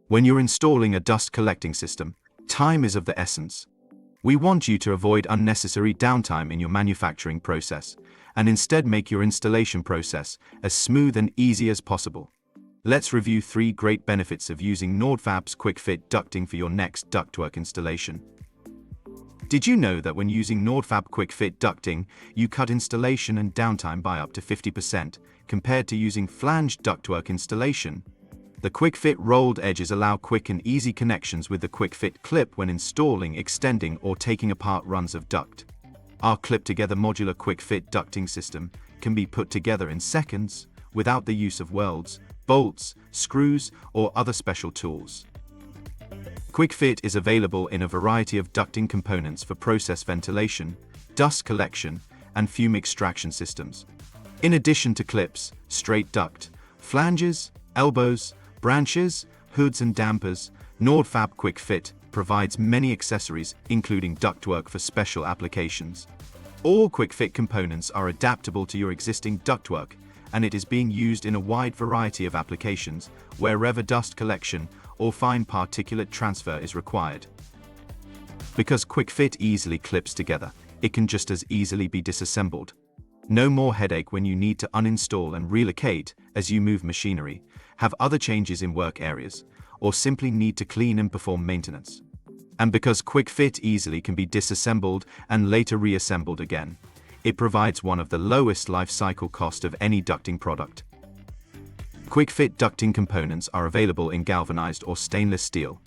When you're installing a dust collecting system, time is of the essence. We want you to avoid unnecessary downtime in your manufacturing process, and instead make your installation process as smooth and easy as possible. Let's review 3 great benefits of using Nordfab's Quick-Fit ducting for your next ductwork installation. Did you know that when using Nordfab Quick-Fit ducting, you cut installation and downtime by up to 50% compared to using flanged ductwork installation? The Quick-Fit rolled edges allow quick and easy connections with the Quick-Fit clip when installing, extending, or taking apart runs of duct. Our clip-together modular Quick-Fit ducting system can be put together in seconds without the use of welds, bolts, screws, or other special tools. Quick-Fit is available in a variety of ducting components for process ventilation, dust collection, and fume extraction systems. In addition to clips, straight duct, flanges, elbows, branches, hoods and dampers, Nordfab Quick-Fit provides many accessories including ductwork for special applications. All Quick-Fit components are adaptable to your existing ductwork, and it is being used in a wide variety of applications wherever dust collection or fine particulate transfer is required. Because Quick-Fit easily clips together, it can just as easily be disassembled. No more headache when you need to uninstall and relocate as you move machinery, have other changes in work areas, or simply need to clean and perform maintenance. And because Quick-Fit easily can be disassembled and later reassembled again, it provides one of the lowest life cycle cost of any ducting product. Quick-Fit ducting components are available in galvanized or stainless steel.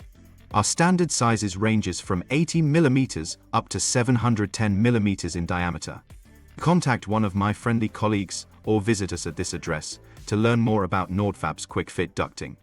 Our standard sizes ranges from 80 mm up to 710 mm in diameter. Contact one of my friendly colleagues or visit us at this address to learn more about Nordfab's Quick-Fit ducting.